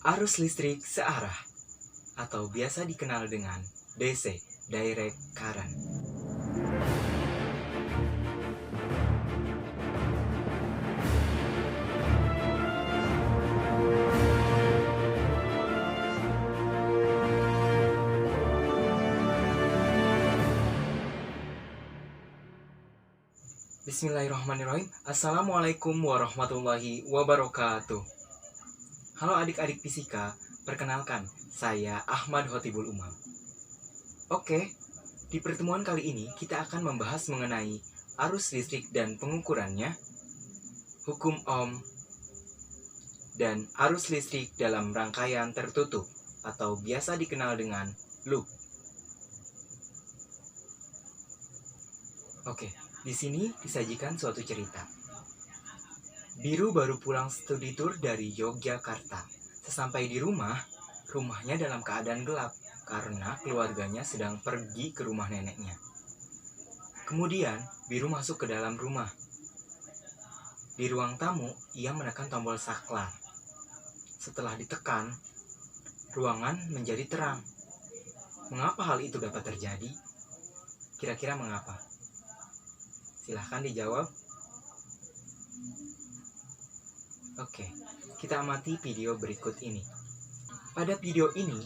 Arus listrik searah atau biasa dikenal dengan DC, Direct Current. Bismillahirrahmanirrahim. Assalamualaikum warahmatullahi wabarakatuh. Halo adik-adik fisika, perkenalkan, saya Ahmad Hotibul Umam. Oke, di pertemuan kali ini kita akan membahas mengenai arus listrik dan pengukurannya, hukum Ohm, dan arus listrik dalam rangkaian tertutup atau biasa dikenal dengan loop. Oke, di sini disajikan suatu cerita. Biru baru pulang studi tour dari Yogyakarta. Sesampai di rumah, rumahnya dalam keadaan gelap karena keluarganya sedang pergi ke rumah neneknya. Kemudian, Biru masuk ke dalam rumah. Di ruang tamu, ia menekan tombol saklar. Setelah ditekan, ruangan menjadi terang. Mengapa hal itu dapat terjadi? Kira-kira mengapa? Silahkan dijawab. Oke, kita amati video berikut ini. Pada video ini,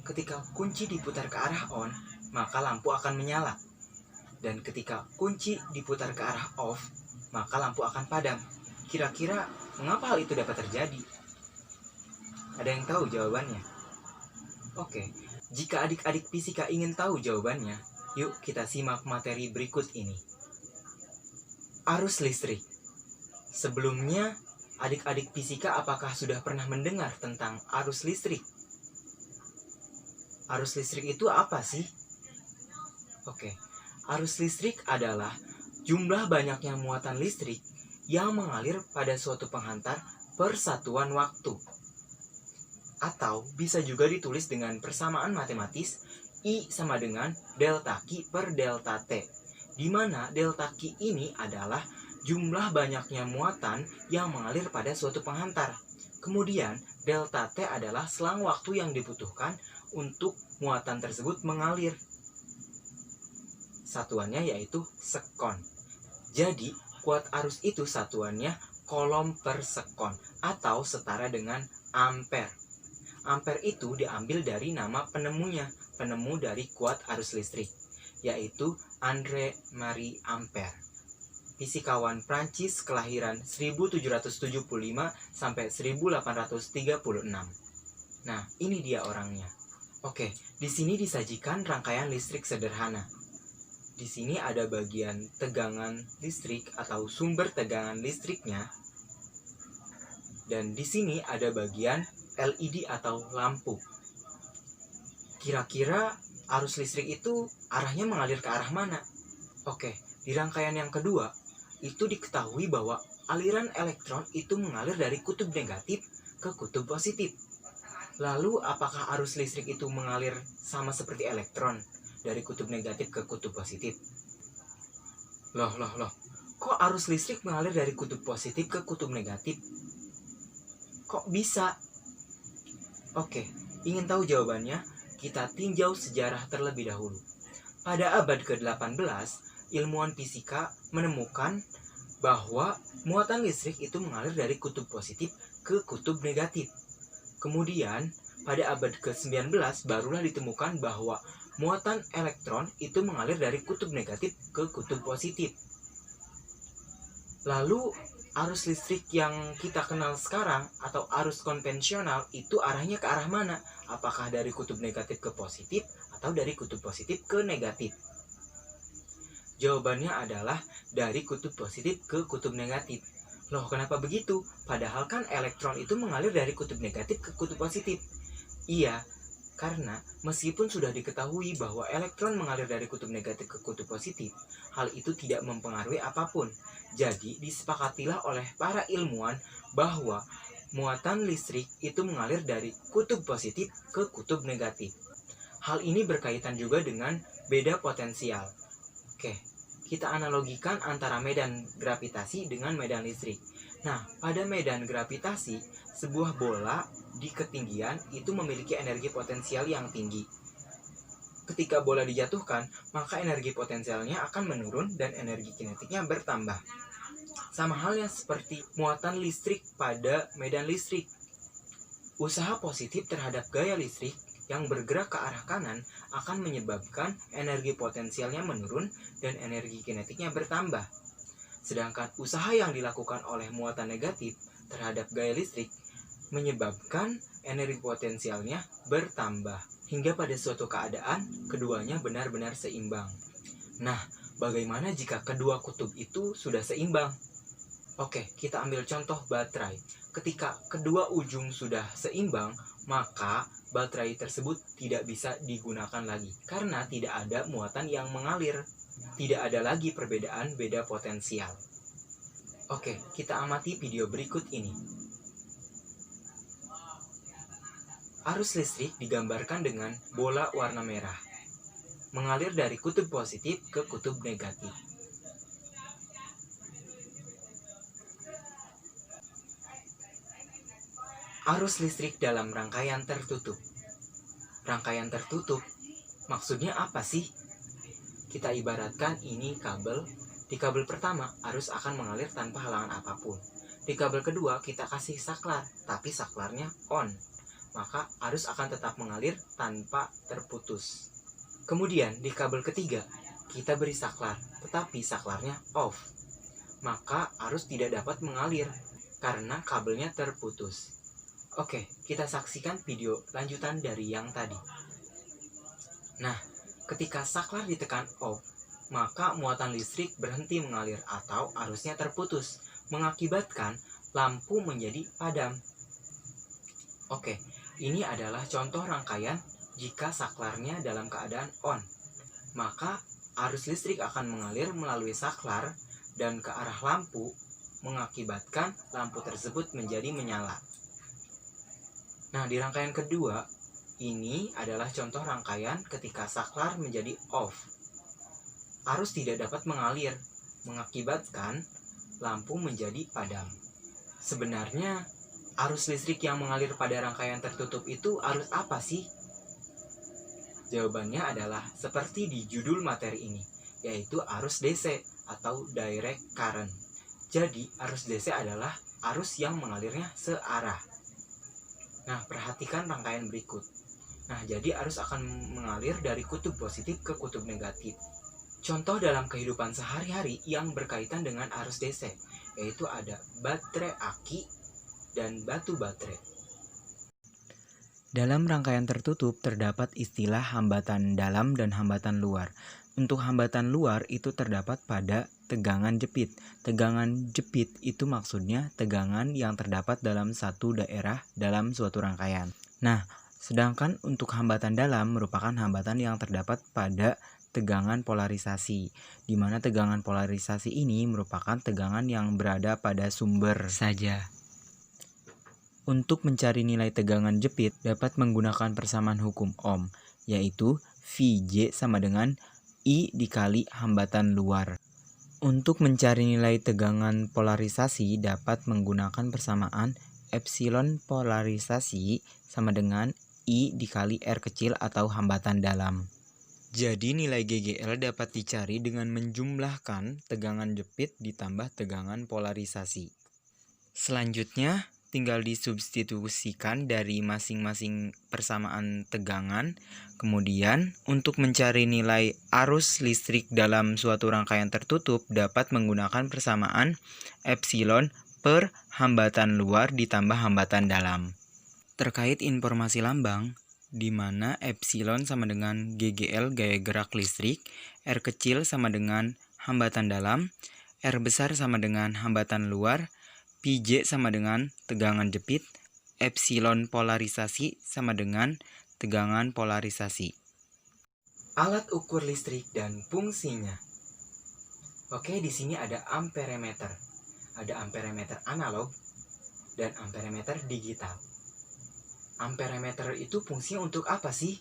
ketika kunci diputar ke arah on, maka lampu akan menyala. Dan ketika kunci diputar ke arah off, maka lampu akan padam. Kira-kira mengapa hal itu dapat terjadi? Ada yang tahu jawabannya? Oke, jika adik-adik fisika ingin tahu jawabannya, yuk kita simak materi berikut ini. Arus listrik. Sebelumnya, adik-adik fisika apakah sudah pernah mendengar tentang arus listrik? Arus listrik itu apa sih? Oke, arus listrik adalah jumlah banyaknya muatan listrik yang mengalir pada suatu penghantar per satuan waktu. Atau bisa juga ditulis dengan persamaan matematis I sama dengan delta Q per delta T, di mana delta Q ini adalah jumlah banyaknya muatan yang mengalir pada suatu penghantar. Kemudian, delta T adalah selang waktu yang dibutuhkan untuk muatan tersebut mengalir. Satuannya yaitu sekon. Jadi, kuat arus itu satuannya kolom per sekon atau setara dengan ampere. Ampere itu diambil dari nama penemunya, penemu dari kuat arus listrik, yaitu André Marie Ampère, fisikawan Prancis kelahiran 1775 sampai 1836. Nah, ini dia orangnya. Oke, di sini disajikan rangkaian listrik sederhana. Di sini ada bagian tegangan listrik atau sumber tegangan listriknya. Dan di sini ada bagian LED atau lampu. Kira-kira arus listrik itu arahnya mengalir ke arah mana? Oke, di rangkaian yang kedua, itu diketahui bahwa aliran elektron itu mengalir dari kutub negatif ke kutub positif. Lalu, apakah arus listrik itu mengalir sama seperti elektron dari kutub negatif ke kutub positif? Loh. Kok arus listrik mengalir dari kutub positif ke kutub negatif? Kok bisa? Oke, ingin tahu jawabannya? Kita tinjau sejarah terlebih dahulu. Pada abad ke-18, ilmuwan fisika menemukan bahwa muatan listrik itu mengalir dari kutub positif ke kutub negatif. Kemudian, pada abad ke-19 barulah ditemukan bahwa muatan elektron itu mengalir dari kutub negatif ke kutub positif. Lalu, arus listrik yang kita kenal sekarang atau arus konvensional itu arahnya ke arah mana? Apakah dari kutub negatif ke positif atau dari kutub positif ke negatif? Jawabannya adalah dari kutub positif ke kutub negatif. Loh, kenapa begitu? Padahal kan elektron itu mengalir dari kutub negatif ke kutub positif. Iya, karena meskipun sudah diketahui bahwa elektron mengalir dari kutub negatif ke kutub positif, hal itu tidak mempengaruhi apapun. Jadi, disepakatilah oleh para ilmuwan bahwa muatan listrik itu mengalir dari kutub positif ke kutub negatif. Hal ini berkaitan juga dengan beda potensial. Oke, kita analogikan antara medan gravitasi dengan medan listrik. Nah, pada medan gravitasi, sebuah bola di ketinggian itu memiliki energi potensial yang tinggi. Ketika bola dijatuhkan, maka energi potensialnya akan menurun dan energi kinetiknya bertambah. Sama halnya seperti muatan listrik pada medan listrik. Usaha positif terhadap gaya listrik yang bergerak ke arah kanan akan menyebabkan energi potensialnya menurun dan energi kinetiknya bertambah. Sedangkan usaha yang dilakukan oleh muatan negatif terhadap gaya listrik menyebabkan energi potensialnya bertambah. Hingga pada suatu keadaan, keduanya benar-benar seimbang. Nah, bagaimana jika kedua kutub itu sudah seimbang? Oke, kita ambil contoh baterai. Ketika kedua ujung sudah seimbang, maka baterai tersebut tidak bisa digunakan lagi karena tidak ada muatan yang mengalir. Tidak ada lagi perbedaan beda potensial. Oke, kita amati video berikut ini. Arus listrik digambarkan dengan bola warna merah, mengalir dari kutub positif ke kutub negatif. Arus listrik dalam rangkaian tertutup. Rangkaian tertutup, maksudnya apa sih? Kita ibaratkan ini kabel. Di kabel pertama, arus akan mengalir tanpa halangan apapun. Di kabel kedua, kita kasih saklar, tapi saklarnya on. Maka arus akan tetap mengalir tanpa terputus. Kemudian, di kabel ketiga, kita beri saklar, tetapi saklarnya off. Maka arus tidak dapat mengalir, karena kabelnya terputus. Oke, kita saksikan video lanjutan dari yang tadi. Nah, ketika saklar ditekan off, maka muatan listrik berhenti mengalir atau arusnya terputus, mengakibatkan lampu menjadi padam. Oke, ini adalah contoh rangkaian jika saklarnya dalam keadaan on. Maka arus listrik akan mengalir melalui saklar dan ke arah lampu, mengakibatkan lampu tersebut menjadi menyala. Nah, di rangkaian kedua, ini adalah contoh rangkaian ketika saklar menjadi off. Arus tidak dapat mengalir, mengakibatkan lampu menjadi padam. Sebenarnya, arus listrik yang mengalir pada rangkaian tertutup itu arus apa sih? Jawabannya adalah seperti di judul materi ini, yaitu arus DC atau direct current. Jadi, arus DC adalah arus yang mengalirnya searah. Nah, perhatikan rangkaian berikut. Nah, jadi arus akan mengalir dari kutub positif ke kutub negatif. Contoh dalam kehidupan sehari-hari yang berkaitan dengan arus DC, yaitu ada baterai aki dan batu baterai. Dalam rangkaian tertutup terdapat istilah hambatan dalam dan hambatan luar. Untuk hambatan luar itu terdapat pada tegangan jepit. Tegangan jepit itu maksudnya tegangan yang terdapat dalam satu daerah dalam suatu rangkaian. Nah, sedangkan untuk hambatan dalam merupakan hambatan yang terdapat pada tegangan polarisasi, di mana tegangan polarisasi ini merupakan tegangan yang berada pada sumber saja. Untuk mencari nilai tegangan jepit dapat menggunakan persamaan hukum Ohm, yaitu Vj sama dengan I dikali hambatan luar. Untuk mencari nilai tegangan polarisasi dapat menggunakan persamaan epsilon polarisasi sama dengan I dikali R kecil atau hambatan dalam. Jadi nilai GGL dapat dicari dengan menjumlahkan tegangan jepit ditambah tegangan polarisasi. Selanjutnya, tinggal disubstitusikan dari masing-masing persamaan tegangan. Kemudian, untuk mencari nilai arus listrik dalam suatu rangkaian tertutup dapat menggunakan persamaan epsilon per hambatan luar ditambah hambatan dalam. Terkait informasi lambang, di mana epsilon sama dengan GGL gaya gerak listrik, R kecil sama dengan hambatan dalam, R besar sama dengan hambatan luar, Pj sama dengan tegangan jepit, epsilon polarisasi sama dengan tegangan polarisasi. Alat ukur listrik dan fungsinya. Oke, di sini ada amperemeter. Ada amperemeter analog dan amperemeter digital. Amperemeter itu fungsinya untuk apa sih?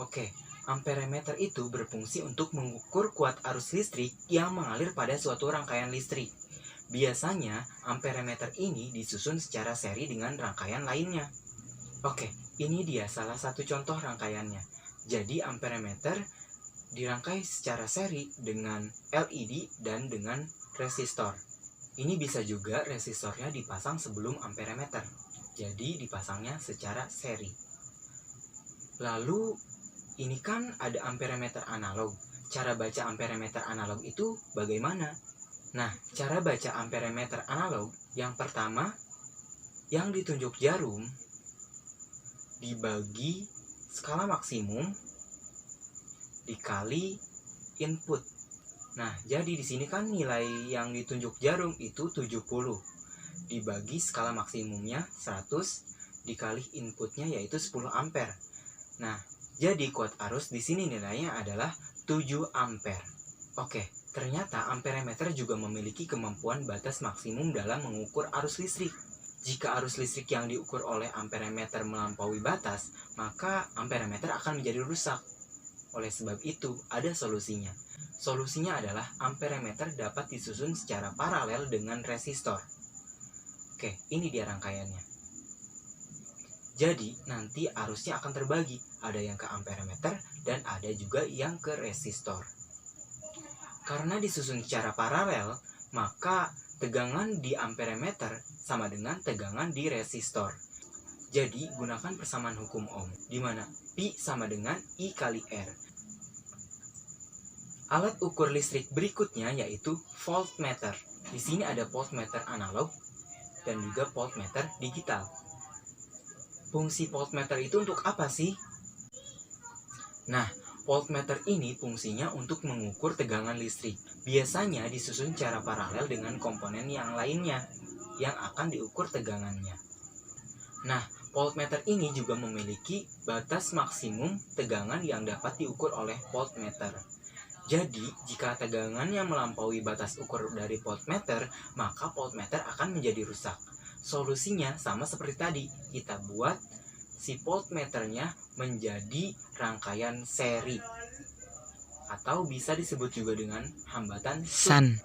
Oke, amperemeter itu berfungsi untuk mengukur kuat arus listrik yang mengalir pada suatu rangkaian listrik. Biasanya, amperemeter ini disusun secara seri dengan rangkaian lainnya. Oke, ini dia salah satu contoh rangkaiannya. Jadi amperemeter dirangkai secara seri dengan LED dan dengan resistor. Ini bisa juga resistornya dipasang sebelum amperemeter. Jadi dipasangnya secara seri. Lalu ini kan ada amperemeter analog. Cara baca amperemeter analog itu bagaimana? Nah, cara baca amperemeter analog yang pertama, yang ditunjuk jarum dibagi skala maksimum dikali input. Nah, jadi di sini kan nilai yang ditunjuk jarum itu 70 dibagi skala maksimumnya 100 dikali inputnya yaitu 10 ampere. Nah, jadi kuat arus di sini nilainya adalah 7 ampere. Oke, ternyata amperemeter juga memiliki kemampuan batas maksimum dalam mengukur arus listrik. Jika arus listrik yang diukur oleh amperemeter melampaui batas, maka amperemeter akan menjadi rusak. Oleh sebab itu, ada solusinya. Solusinya adalah amperemeter dapat disusun secara paralel dengan resistor. Oke, ini dia rangkaiannya. Jadi, nanti arusnya akan terbagi. Ada yang ke amperemeter dan ada juga yang ke resistor. Karena disusun secara paralel, maka tegangan di amperemeter sama dengan tegangan di resistor. Jadi, gunakan persamaan hukum Ohm, di mana Pi sama dengan I kali R. Alat ukur listrik berikutnya yaitu voltmeter. Di sini ada voltmeter analog dan juga voltmeter digital. Fungsi voltmeter itu untuk apa sih? Nah, voltmeter ini fungsinya untuk mengukur tegangan listrik. Biasanya disusun secara paralel dengan komponen yang lainnya yang akan diukur tegangannya. Nah, voltmeter ini juga memiliki batas maksimum tegangan yang dapat diukur oleh voltmeter. Jadi, jika tegangannya melampaui batas ukur dari voltmeter, maka voltmeter akan menjadi rusak. Solusinya sama seperti tadi, kita buat si voltmeternya menjadi rangkaian seri. Atau bisa disebut juga dengan hambatan shunt.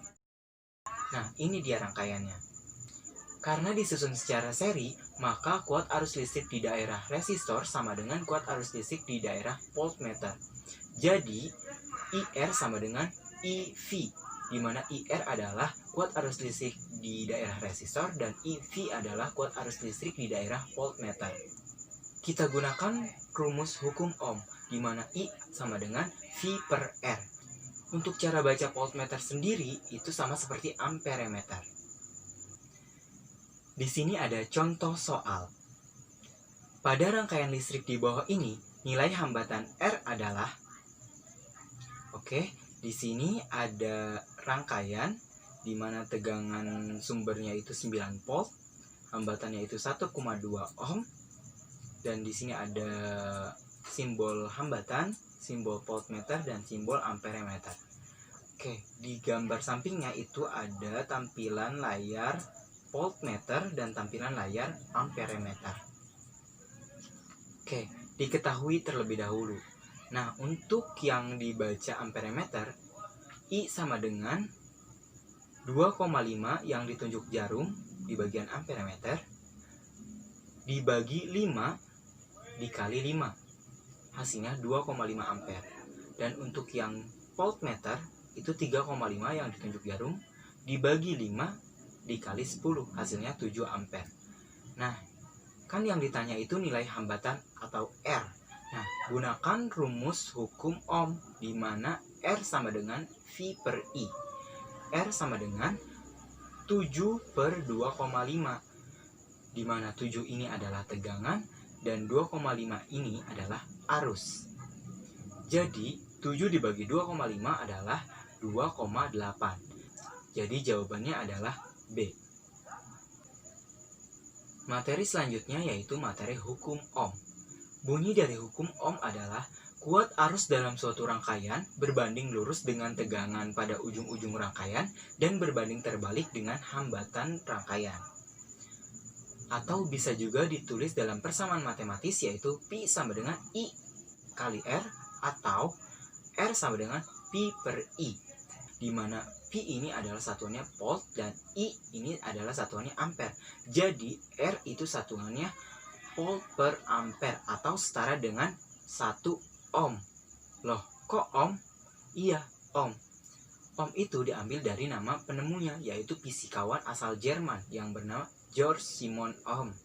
Nah, ini dia rangkaiannya. Karena disusun secara seri, maka kuat arus listrik di daerah resistor sama dengan kuat arus listrik di daerah voltmeter. Jadi, IR sama dengan IV, di mana IR adalah kuat arus listrik di daerah resistor dan IV adalah kuat arus listrik di daerah voltmeter. Kita gunakan rumus hukum Ohm, di mana I sama dengan V per R. Untuk cara baca voltmeter sendiri, itu sama seperti amperemeter. Di sini ada contoh soal. Pada rangkaian listrik di bawah ini, nilai hambatan R adalah, di sini ada rangkaian di mana tegangan sumbernya itu 9 volt, hambatannya itu 1,2 ohm, dan di sini ada simbol hambatan, simbol voltmeter, dan simbol amperemeter. Di gambar sampingnya itu ada tampilan layar voltmeter dan tampilan layar amperemeter. Diketahui terlebih dahulu. Nah, untuk yang dibaca amperemeter, I sama dengan 2,5 yang ditunjuk jarum di bagian amperemeter dibagi 5 dikali 5. Hasilnya 2,5 ampere. Dan untuk yang voltmeter itu 3,5 yang ditunjuk jarum dibagi 5 dikali 10, hasilnya 7 ampere. Nah, kan yang ditanya itu nilai hambatan atau R. Nah, gunakan rumus hukum Ohm, di mana R sama dengan V per I. R sama dengan 7 per 2,5, di mana 7 ini adalah tegangan dan 2,5 ini adalah arus. Jadi, 7 dibagi 2,5 adalah 2,8. Jadi, jawabannya adalah B. Materi selanjutnya yaitu materi hukum Ohm. Bunyi dari hukum Ohm adalah kuat arus dalam suatu rangkaian berbanding lurus dengan tegangan pada ujung-ujung rangkaian dan berbanding terbalik dengan hambatan rangkaian. Atau bisa juga ditulis dalam persamaan matematis yaitu Pi sama dengan I kali R atau R sama dengan Pi per I, di mana Pi ini adalah satuannya volt dan I ini adalah satuannya ampere. Jadi R itu satuannya volt per ampere atau setara dengan 1 ohm. Loh, kok ohm? Iya, ohm. Ohm itu diambil dari nama penemunya, yaitu fisikawan asal Jerman yang bernama Georg Simon Ohm.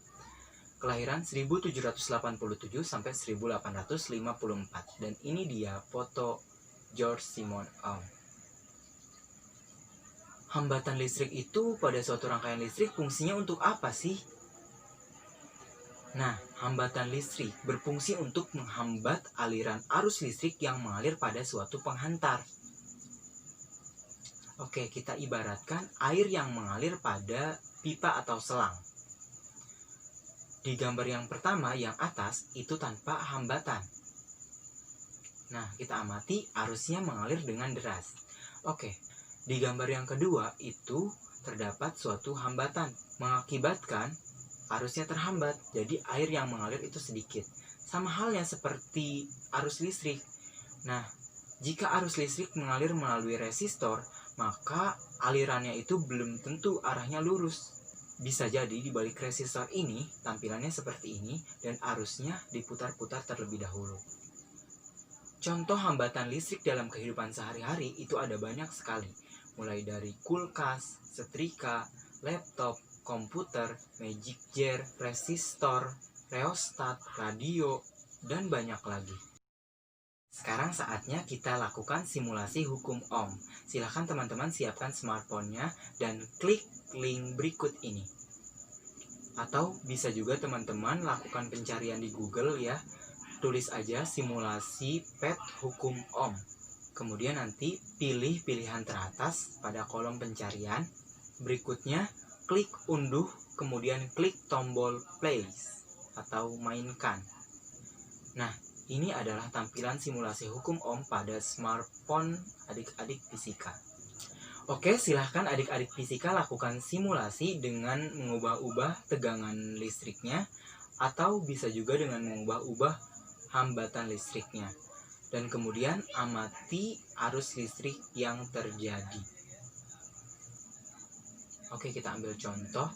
Kelahiran 1787 sampai 1854. Dan ini dia foto Georg Simon Ohm. Hambatan listrik itu pada suatu rangkaian listrik fungsinya untuk apa sih? Nah, hambatan listrik berfungsi untuk menghambat aliran arus listrik yang mengalir pada suatu penghantar. Oke, kita ibaratkan air yang mengalir pada pipa atau selang. Di gambar yang pertama, yang atas, itu tanpa hambatan. Nah, kita amati arusnya mengalir dengan deras. Oke, di gambar yang kedua, itu terdapat suatu hambatan, mengakibatkan arusnya terhambat, jadi air yang mengalir itu sedikit. Sama halnya seperti arus listrik. Nah, jika arus listrik mengalir melalui resistor, maka alirannya itu belum tentu arahnya lurus. Bisa jadi di balik resistor ini tampilannya seperti ini dan arusnya diputar-putar terlebih dahulu. Contoh hambatan listrik dalam kehidupan sehari-hari itu ada banyak sekali, mulai dari kulkas, setrika, laptop, komputer, magic jar, resistor, rheostat, radio, dan banyak lagi. Sekarang saatnya kita lakukan simulasi hukum Ohm. Silahkan teman-teman siapkan smartphone-nya dan klik link berikut ini. Atau bisa juga teman-teman lakukan pencarian di Google ya. Tulis aja simulasi PET hukum Ohm. Kemudian nanti pilih pilihan teratas pada kolom pencarian. Berikutnya klik unduh, kemudian klik tombol play atau mainkan. Nah, ini adalah tampilan simulasi hukum Ohm pada smartphone adik-adik fisika. Oke, silahkan adik-adik fisika lakukan simulasi dengan mengubah-ubah tegangan listriknya, atau bisa juga dengan mengubah-ubah hambatan listriknya. Dan kemudian amati arus listrik yang terjadi. Oke, kita ambil contoh.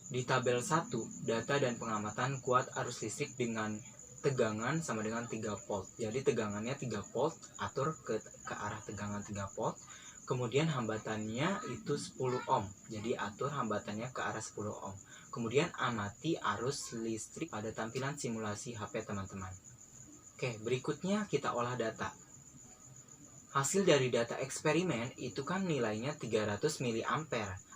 Di tabel 1, data dan pengamatan kuat arus listrik dengan tegangan sama dengan 3 volt. Jadi tegangannya 3 volt, atur ke arah tegangan 3 volt. Kemudian hambatannya itu 10 ohm. Jadi atur hambatannya ke arah 10 ohm. Kemudian amati arus listrik pada tampilan simulasi HP teman-teman. Oke, berikutnya kita olah data. Hasil dari data eksperimen itu kan nilainya 300 mA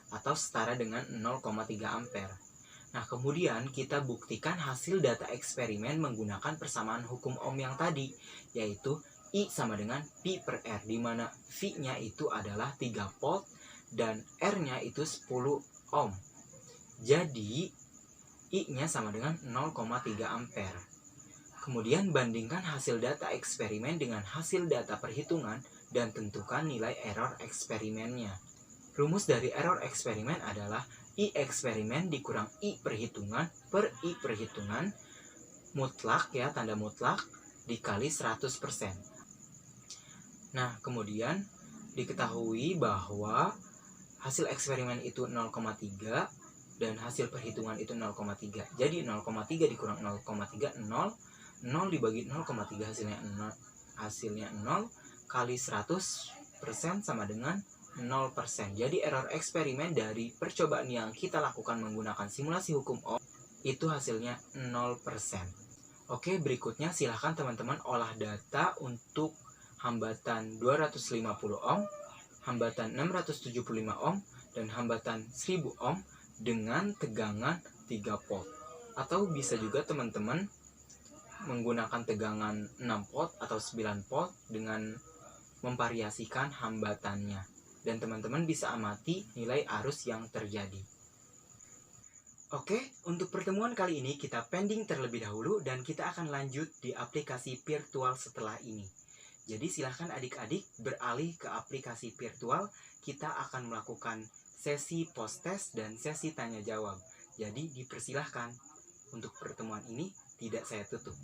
atau setara dengan 0,3 ampere. Nah, kemudian kita buktikan hasil data eksperimen menggunakan persamaan hukum Ohm yang tadi, yaitu I sama dengan Pi per R, di mana V-nya itu adalah 3 volt dan R-nya itu 10 ohm. Jadi, I-nya sama dengan 0,3 ampere. Kemudian bandingkan hasil data eksperimen dengan hasil data perhitungan dan tentukan nilai error eksperimennya. Rumus dari error eksperimen adalah I eksperimen dikurang I perhitungan per I perhitungan mutlak ya, tanda mutlak, dikali 100%. Nah, kemudian diketahui bahwa hasil eksperimen itu 0,3 dan hasil perhitungan itu 0,3. Jadi 0,3 dikurang 0,3, 0. 0 dibagi 0,3 hasilnya 0 kali 100% sama dengan 0%. Jadi error eksperimen dari percobaan yang kita lakukan menggunakan simulasi hukum Ohm itu hasilnya 0%. Oke, berikutnya silahkan teman-teman olah data untuk hambatan 250 ohm, hambatan 675 ohm, dan hambatan 1000 ohm dengan tegangan 3 volt. Atau bisa juga teman-teman menggunakan tegangan 6 volt atau 9 volt dengan memvariasikan hambatannya. Dan teman-teman bisa amati nilai arus yang terjadi. Oke, untuk pertemuan kali ini kita pending terlebih dahulu dan kita akan lanjut di aplikasi virtual setelah ini. Jadi silahkan adik-adik beralih ke aplikasi virtual, kita akan melakukan sesi post-test dan sesi tanya-jawab. Jadi dipersilahkan. Untuk pertemuan ini tidak saya tutup.